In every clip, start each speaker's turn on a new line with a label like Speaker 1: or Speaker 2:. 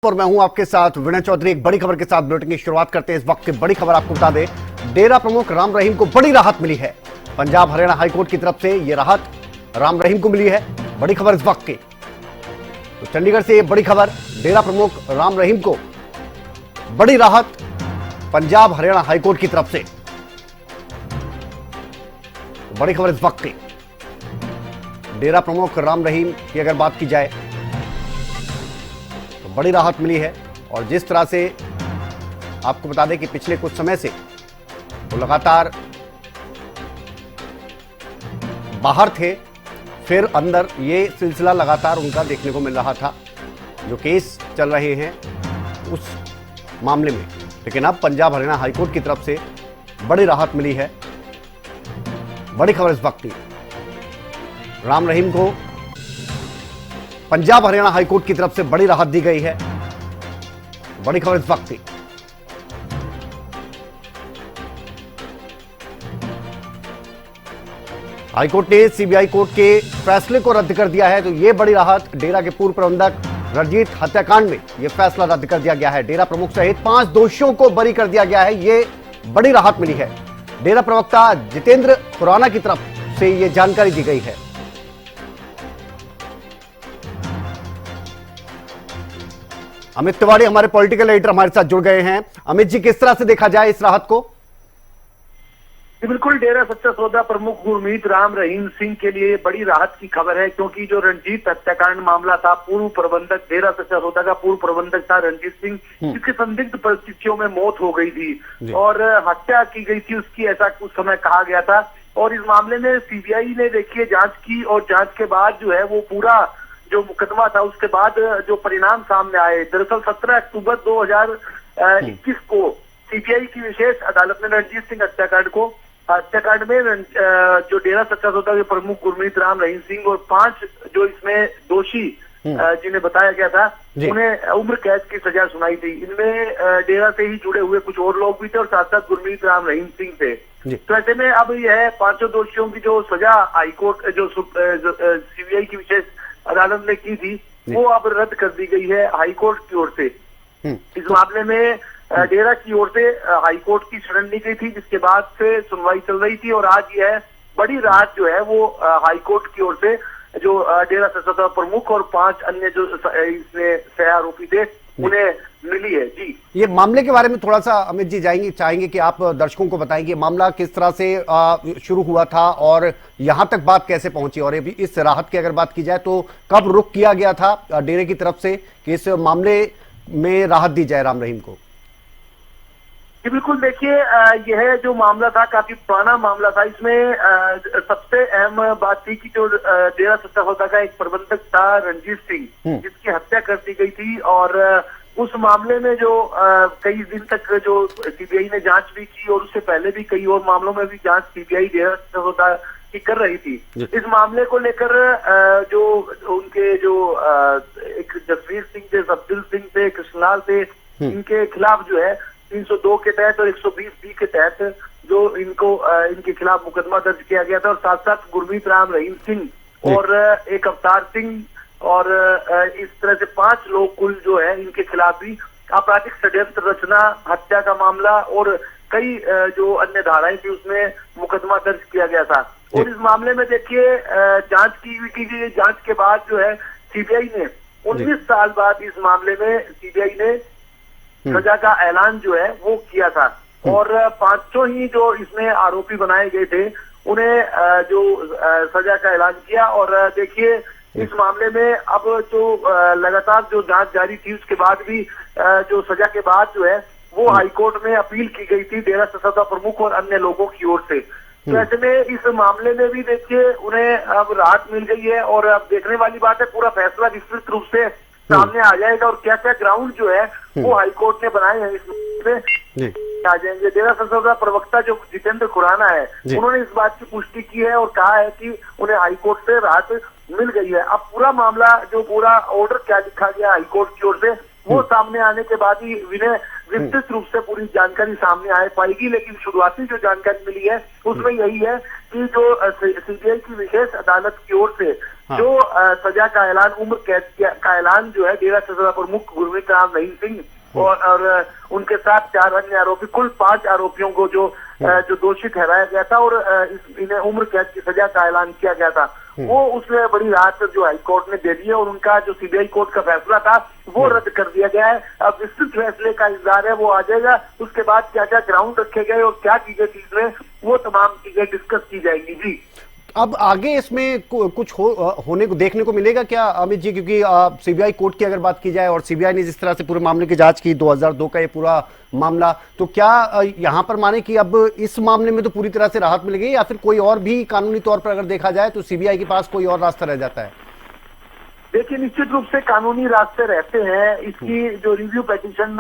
Speaker 1: और मैं हूं आपके साथ विनय चौधरी। एक बड़ी खबर के साथ बुलेटिन की शुरुआत करते हैं। इस वक्त की बड़ी खबर आपको बता दें, डेरा प्रमुख राम रहीम को बड़ी राहत मिली है। पंजाब हरियाणा हाईकोर्ट की तरफ से यह राहत राम रहीम को मिली है। बड़ी खबर इस वक्त की, तो चंडीगढ़ से यह बड़ी खबर, डेरा प्रमुख राम रहीम को बड़ी राहत पंजाब हरियाणा हाईकोर्ट की तरफ से। बड़ी खबर इस वक्त की, डेरा प्रमुख राम रहीम की अगर बात की जाए तो बड़ी राहत मिली है। और जिस तरह से आपको बता दें कि पिछले कुछ समय से वो लगातार बाहर थे, फिर अंदर, ये सिलसिला लगातार उनका देखने को मिल रहा था, जो केस चल रहे हैं उस मामले में। लेकिन अब पंजाब हरियाणा हाईकोर्ट की तरफ से बड़ी राहत मिली है। बड़ी खबर इस वक्त की, राम रहीम को पंजाब हरियाणा हाईकोर्ट की तरफ से बड़ी राहत दी गई है। बड़ी खबर इस वक्त की, हाईकोर्ट ने सीबीआई कोर्ट के फैसले को रद्द कर दिया है। तो यह बड़ी राहत, डेरा के पूर्व प्रबंधक रणजीत हत्याकांड में यह फैसला रद्द कर दिया गया है। डेरा प्रमुख सहित 5 दोषियों को बरी कर दिया गया है। यह बड़ी राहत मिली है। डेरा प्रवक्ता जितेंद्र खुराना की तरफ से यह जानकारी दी गई है। अमित तिवारी हमारे पॉलिटिकल एडिटर हमारे साथ जुड़ गए हैं। अमित जी, किस तरह से देखा जाए इस राहत को?
Speaker 2: बिल्कुल, डेरा सच्चा सौदा प्रमुख गुरमीत राम रहीम सिंह के लिए बड़ी राहत की खबर है, क्योंकि जो रणजीत हत्याकांड मामला था, पूर्व प्रबंधक, डेरा सच्चा सौदा का पूर्व प्रबंधक था रणजीत सिंह, जिसकी संदिग्ध परिस्थितियों में मौत हो गई थी और हत्या की गई थी उसकी, ऐसा कुछ समय कहा गया था। और इस मामले में सीबीआई ने देखिए जांच की और जांच के बाद जो है वो पूरा जो मुकदमा था, उसके बाद जो परिणाम सामने आए, दरअसल 17 अक्टूबर 2021 को सीबीआई की विशेष अदालत ने रणजीत सिंह हत्याकांड में जो डेरा सच्चा सौदा के प्रमुख गुरमीत राम रहीम सिंह और 5 जो इसमें दोषी जिन्हें बताया गया था, उन्हें उम्र कैद की सजा सुनाई थी। इनमें डेरा से ही जुड़े हुए कुछ और लोग भी थे और साथ साथ गुरमीत राम रहीम सिंह थे। तो ऐसे में अब यह 5 दोषियों की जो सजा हाईकोर्ट जो सीबीआई की विशेष अदालत ने की थी, वो अब रद्द कर दी गई है हाईकोर्ट की ओर से। इस मामले में डेरा की ओर से हाईकोर्ट की शरण ली गई थी, जिसके बाद से सुनवाई चल रही थी और आज यह बड़ी राहत जो है वो हाईकोर्ट की ओर से जो डेरा सच्चा सौदा प्रमुख और 5 अन्य जो इसमें सह आरोपी थे उन्हें मिली है। जी, ये
Speaker 1: मामले के बारे में थोड़ा सा अमित जी चाहेंगे कि आप दर्शकों को बताएंगे मामला किस तरह से शुरू हुआ था और यहां तक बात कैसे पहुंची, और इस राहत की अगर बात की जाए तो कब रुख किया गया था डेरे की तरफ से कि इस मामले में राहत दी जाए राम रहीम को?
Speaker 2: बिल्कुल, देखिए यह जो मामला था काफी पुराना मामला था। इसमें सबसे अहम बात थी कि जो डेरा सच्चा सौदा का एक प्रबंधक था रणजीत सिंह, जिसकी हत्या कर दी गई थी और उस मामले में जो कई दिन तक जो सीबीआई ने जांच भी की और उससे पहले भी कई और मामलों में भी जांच सीबीआई डेरा सच्चा सौदा की कर रही थी। इस मामले को लेकर जो उनके जो एक जसवीर सिंह थे, सब्दिल सिंह थे, कृष्णलाल थे, इनके खिलाफ जो है 302 के तहत और 120B के तहत जो इनके खिलाफ मुकदमा दर्ज किया गया था और साथ साथ गुरमीत राम रहीम सिंह और एक अवतार सिंह और इस तरह से 5 लोग कुल जो है इनके खिलाफ भी आपराधिक षड्यंत्र रचना, हत्या का मामला और कई जो अन्य धाराएं थी उसमें मुकदमा दर्ज किया गया था। और इस मामले में देखिए जांच की गई। जांच के बाद जो है सीबीआई ने 19 साल बाद इस मामले में सीबीआई ने सजा का ऐलान जो है वो किया था और 5 ही जो इसमें आरोपी बनाए गए थे उन्हें जो सजा का ऐलान किया। और देखिए इस मामले में अब जो लगातार जो जांच जारी थी, उसके बाद भी जो सजा के बाद जो है वो हाईकोर्ट में अपील की गई थी डेरा सच्चा सौदा प्रमुख और अन्य लोगों की ओर से। तो ऐसे में इस मामले में भी देखिए उन्हें अब राहत मिल गई है और अब देखने वाली बात है, पूरा फैसला विस्तृत रूप से सामने आ जाएगा और क्या क्या ग्राउंड जो है वो हाईकोर्ट ने बनाए हैं इसमें आ जाएंगे। डेरा सच्चा सौदा प्रवक्ता जो जितेंद्र खुराना है, उन्होंने इस बात की पुष्टि की है और कहा है कि उन्हें हाईकोर्ट से राहत मिल गई है। अब पूरा मामला जो पूरा ऑर्डर क्या लिखा गया हाईकोर्ट की ओर से वो सामने आने के बाद ही विनय विस्तृत रूप से पूरी जानकारी सामने आ पाएगी। लेकिन शुरुआती जो जानकारी मिली है उसमें यही है कि जो सीबीआई की विशेष अदालत की ओर से
Speaker 1: हाँ।
Speaker 2: जो सजा का ऐलान, उम्र कैद का ऐलान जो है डेरा सजा प्रमुख गुरमीत राम रहीम सिंह और उनके साथ 4 अन्य आरोपी, कुल 5 आरोपियों को जो दोषी ठहराया गया था और इन्हें उम्र कैद की सजा का ऐलान किया गया था, वो उसमें बड़ी राहत जो हाईकोर्ट ने दे दी है और उनका जो सीबीआई कोर्ट का फैसला था वो रद्द कर दिया गया है। अब विस्तृत फैसले का इंतजार है, वो आ जाएगा, उसके बाद क्या क्या ग्राउंड रखे गए और क्या चीजें थी इसमें, वो तमाम चीजें डिस्कस की जाएंगी। जी,
Speaker 1: अब आगे इसमें कुछ होने को देखने को मिलेगा क्या अमित जी, क्योंकि सीबीआई कोर्ट की अगर बात की जाए और सीबीआई ने जिस तरह से पूरे मामले की जांच की, 2002 का ये पूरा मामला, तो क्या यहां पर माने कि अब इस मामले में तो पूरी तरह से राहत मिल गई या फिर कोई और भी कानूनी तौर पर अगर देखा जाए तो सीबीआई के पास कोई और रास्ता रह जाता है?
Speaker 2: देखिए, निश्चित रूप से कानूनी रास्ते रहते हैं। इसकी जो रिव्यू पिटीशन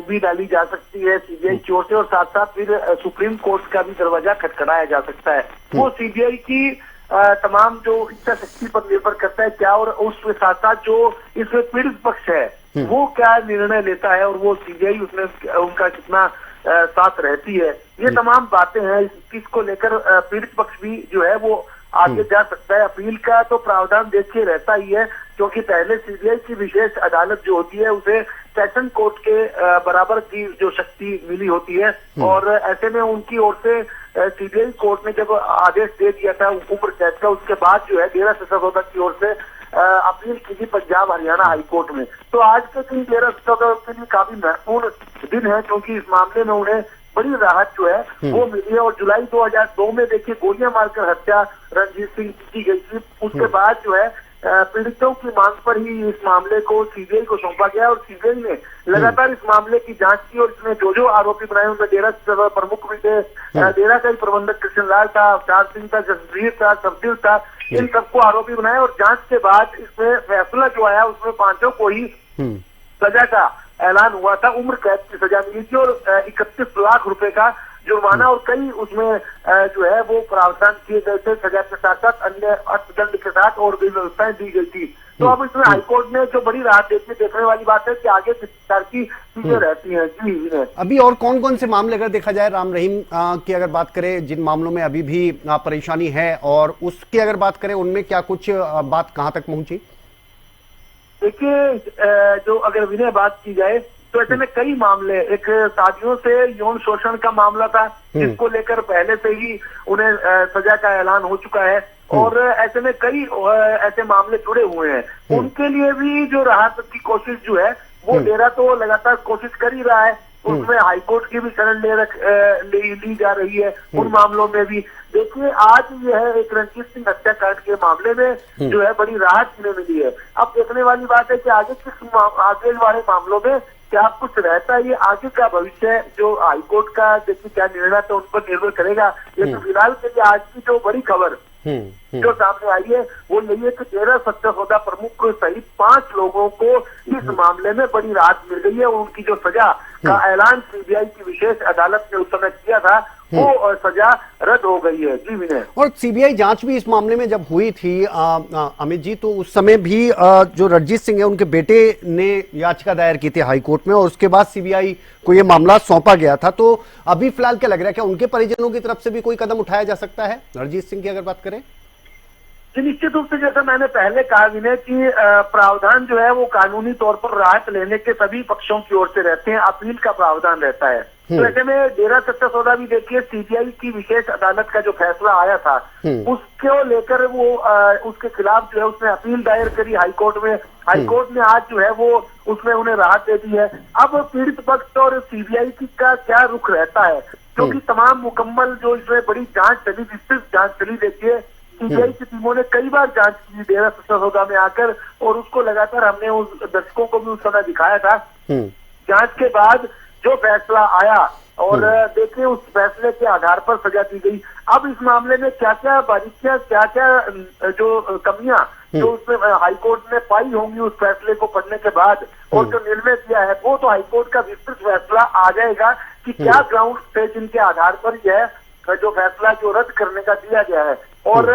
Speaker 2: भी डाली जा सकती है सीबीआई की ओर से और साथ साथ फिर सुप्रीम कोर्ट का भी दरवाजा खटखटाया जा सकता है। वो सीबीआई की तमाम जो इच्छा शक्ति पर निर्भर करता है क्या, और उसके साथ साथ जो इसमें पीड़ित पक्ष है वो क्या निर्णय लेता है और वो सीबीआई उसमें उनका कितना साथ रहती है, ये तमाम बातें हैं। इसको लेकर पीड़ित पक्ष भी जो है वो आगे जा सकता है। अपील का तो प्रावधान देखिए रहता ही है, क्योंकि पहले सीबीआई की विशेष अदालत जो होती है उसे सेशन कोर्ट के बराबर की जो शक्ति मिली होती है, और ऐसे में उनकी ओर से सीबीआई कोर्ट ने जब आदेश दे दिया था उम्र कैद का, उसके बाद जो है डेरा सजा सौदा की ओर से अपील की थी पंजाब हरियाणा हाई कोर्ट में। तो आज के दिन डेरा सजा सौदा के लिए काफी महत्वपूर्ण दिन है, क्योंकि इस मामले में उन्हें बड़ी राहत जो है वो मिली है। और जुलाई 2002 में देखिए गोलियां मारकर हत्या रणजीत सिंह की गई थी, उसके बाद जो है पीड़ितों की मांग पर ही इस मामले को सीबीआई को सौंपा गया और सीबीआई ने लगातार इस मामले की जांच की और इसमें जो आरोपी बनाए उनमें डेरा प्रमुख भी थे, डेरा का ही प्रबंधक कृष्ण लाल था, अवतार सिंह था, जसवीर था, सबदिल था, इन सबको आरोपी बनाया। और जांच के बाद इसमें फैसला जो आया उसमें 5 को ही सजा का ऐलान हुआ था, उम्र कैद की सजा मिली थी और 31 लाख रुपए का जुर्माना और कई उसमें जो है वो प्रावधान किए गए थे। सजा के साथ साथ अन्य अर्थदंड के साथ और भी व्यवस्थाएं दी गई थी। तो अब इसमें हाईकोर्ट ने जो बड़ी राहत देती है, देखने वाली बात है कि आगे किस प्रकार की चीजें रहती हैं। जी,
Speaker 1: अभी और कौन कौन से मामले अगर देखा जाए राम रहीम की अगर बात करें, जिन मामलों में अभी भी परेशानी है और उसकी अगर बात करें उनमें क्या कुछ बात कहां तक पहुंची?
Speaker 2: देखिए, जो अगर विनय बात की जाए तो ऐसे में कई मामले, एक शादियों से यौन शोषण का मामला था जिसको लेकर पहले से ही उन्हें सजा का ऐलान हो चुका है, और ऐसे में कई ऐसे मामले जुड़े हुए हैं। उनके लिए भी जो राहत की कोशिश जो है वो डेरा तो लगातार कोशिश कर ही रहा है, उसमें हाईकोर्ट की भी शरण ली जा रही है उन मामलों में भी। देखिए, आज यह एक रणजीत सिंह हत्याकांड के मामले में जो है बड़ी राहत मिली है। अब देखने वाली बात है कि आगे वाले मामलों में क्या कुछ रहता है, ये आगे का भविष्य जो हाईकोर्ट का देखिए क्या निर्णय तो उन पर निर्भर करेगा। लेकिन फिलहाल के लिए आज की जो बड़ी खबर जो सामने आई है वो यही है कि डेरा सच्चा सौदा प्रमुख सहित 5 लोगों को इस मामले में बड़ी राहत मिल गई है और उनकी जो सजा का ऐलान सीबीआई की विशेष अदालत ने उस समय किया था वो सजा रद्द हो गई है। जी विनय, और
Speaker 1: सीबीआई जांच भी इस मामले में जब हुई थी अमित जी, तो उस समय भी जो रणजीत सिंह है उनके बेटे ने याचिका दायर की थी हाई कोर्ट में और उसके बाद सीबीआई को यह मामला सौंपा गया था। तो अभी फिलहाल क्या लग रहा है, क्या उनके परिजनों की तरफ से भी कोई कदम उठाया जा सकता है रणजीत सिंह की अगर बात करें?
Speaker 2: निश्चित रूप से जैसा मैंने पहले कहा विनय कि प्रावधान जो है वो कानूनी तौर पर राहत लेने के सभी पक्षों की ओर से रहते हैं, अपील का प्रावधान रहता है। तो ऐसे में डेरा सच्चा सौदा भी देखिए सीबीआई की विशेष अदालत का जो फैसला आया था उसको लेकर वो उसके खिलाफ जो है उसने अपील दायर करी हाईकोर्ट में। हाईकोर्ट ने आज जो है वो उसमें उन्हें राहत दे दी है। अब पीड़ित पक्ष और सीबीआई की का क्या रुख रहता है, क्योंकि तमाम मुकम्मल जो इसमें बड़ी जांच चली, विस्तृत जांच चली। देखिए, सीबीआई की टीमों ने कई बार जांच की डेरा सच्चा सौदा में आकर और उसको लगातार हमने उस दर्शकों को भी उस समय दिखाया था। जांच के बाद जो फैसला आया और देखिए उस फैसले के आधार पर सजा दी गई। अब इस मामले में क्या क्या बारीकियां, क्या क्या जो कमियां जो उसमें हाईकोर्ट ने पाई होंगी उस फैसले को पढ़ने के बाद और जो निर्णय दिया है वो तो हाईकोर्ट का विस्तृत फैसला आ जाएगा कि क्या ग्राउंड थे जिनके आधार पर यह जो फैसला जो रद्द करने का दिया गया है और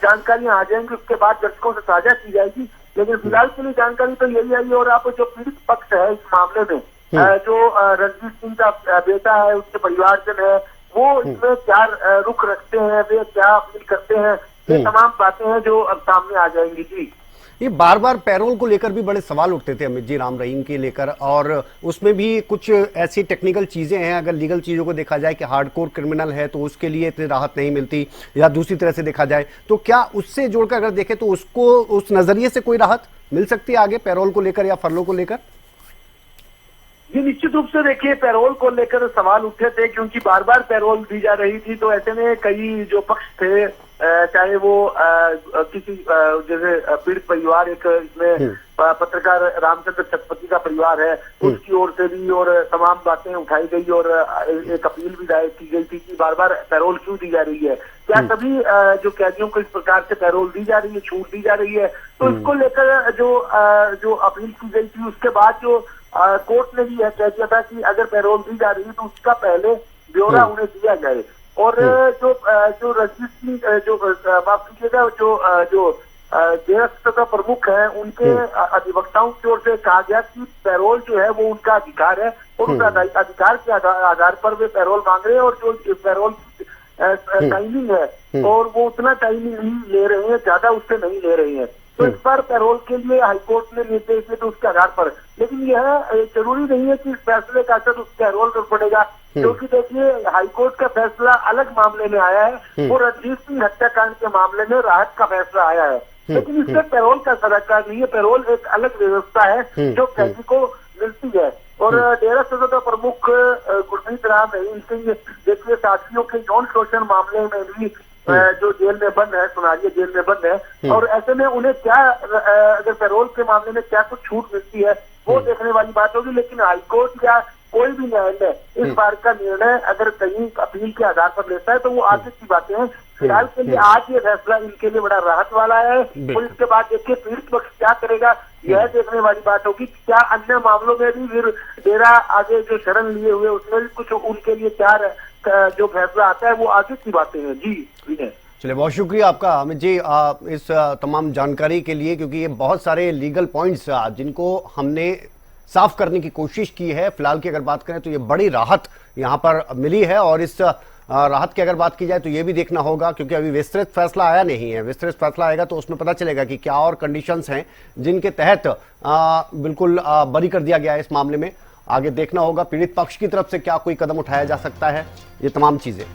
Speaker 2: जानकारियां आ जाएंगी, उसके बाद दर्शकों से साझा की जाएगी। लेकिन फिलहाल के लिए जानकारी तो यही आई। और आप जो पीड़ित पक्ष है इस मामले में जो रणजीत सिंह का बेटा है, उसके परिवारजन है, वो इसमें क्या रुख रखते हैं, वे क्या अपील करते हैं, ये तमाम बातें हैं जो अब सामने आ जाएंगी। जी,
Speaker 1: ये बार बार पैरोल को लेकर भी बड़े सवाल उठते थे अमित जी, राम रहीम के लेकर, और उसमें भी कुछ ऐसी टेक्निकल चीजें हैं, अगर लीगल चीजों को देखा जाए कि हार्डकोर क्रिमिनल है तो उसके लिए इतनी राहत नहीं मिलती, या दूसरी तरह से देखा जाए तो क्या उससे जोड़कर अगर देखें तो उसको उस नजरिए से कोई राहत मिल सकती है आगे पैरोल को लेकर या फरलो को लेकर?
Speaker 2: जी, निश्चित रूप से देखिए पैरोल को लेकर सवाल उठे थे क्योंकि बार बार पैरोल दी जा रही थी, तो ऐसे में कई जो पक्ष थे, चाहे वो किसी जैसे पीड़ित परिवार, एक इसमें पत्रकार रामचंद्र शतपथी का परिवार है, उसकी ओर से भी और तमाम बातें उठाई गई और एक अपील भी दायर की गई थी कि बार बार पैरोल क्यों दी जा रही है, क्या सभी जो कैदियों को इस प्रकार से पैरोल दी जा रही है, छूट दी जा रही है। तो इसको लेकर जो अपील की गई थी, उसके बाद जो कोर्ट ने भी यह कह दिया था कि अगर पैरोल दी जा रही है तो उसका पहले ब्यौरा उन्हें दिया जाए। और जो रजिस्ट्री जो माफ कीजिएगा जो जेल सत्ता प्रमुख है, उनके अधिवक्ताओं की ओर से कहा गया कि पैरोल जो है वो उनका अधिकार है और उस अधिकार के आधार पर वे पैरोल मांग रहे हैं, और जो पैरोल टाइमिंग है और वो उतना टाइमिंग नहीं ले रहे हैं, ज्यादा उससे नहीं ले रहे हैं। तो इस बार पैरोल के लिए हाईकोर्ट ने निर्देश दिए तो उसके आधार पर, लेकिन यह जरूरी नहीं है कि इस फैसले का असर उस पैरोल पर पड़ेगा, क्योंकि देखिए हाईकोर्ट का फैसला अलग मामले में आया है, वो रणजीत सिंह हत्याकांड के मामले में राहत का फैसला आया है, लेकिन इससे पैरोल का सरकार नहीं है। पैरोल एक अलग व्यवस्था है जो कैदी को मिलती है। और डेरा सजा प्रमुख गुरमीत राम रहीम सिंह देखिए साथियों के यौन शोषण मामले में भी जो जेल में बंद है, सुनारिया जेल में बंद है, और ऐसे में उन्हें क्या अगर पैरोल के मामले में क्या कुछ छूट मिलती है वो देखने वाली बात होगी। लेकिन हाईकोर्ट या कोई भी न्यायालय इस बार का निर्णय अगर कहीं अपील के आधार पर लेता है तो वो आगे की बातें हैं। फिलहाल के लिए आज ये फैसला इनके लिए बड़ा राहत वाला है, और इसके बाद देखिए पीड़ित पक्ष क्या करेगा यह देखने वाली बात होगी। क्या अन्य मामलों में भी फिर डेरा आगे जो शरण लिए हुए उसमें भी कुछ उनके लिए क्या जो फैसला आता है वो आगे की बातें हैं। जी विनय,
Speaker 1: चलिए, बहुत शुक्रिया आपका अमित जी इस तमाम जानकारी के लिए, क्योंकि ये बहुत सारे लीगल पॉइंट्स जिनको हमने साफ करने की कोशिश की है। फिलहाल की अगर बात करें तो ये बड़ी राहत यहाँ पर मिली है, और इस राहत की अगर बात की जाए तो ये भी देखना होगा, क्योंकि अभी विस्तृत फैसला आया नहीं है। विस्तृत फैसला आएगा तो उसमें पता चलेगा कि क्या और कंडीशंस हैं जिनके तहत बिल्कुल बरी कर दिया गया है इस मामले में। आगे देखना होगा पीड़ित पक्ष की तरफ से क्या कोई कदम उठाया जा सकता है, ये तमाम चीजें।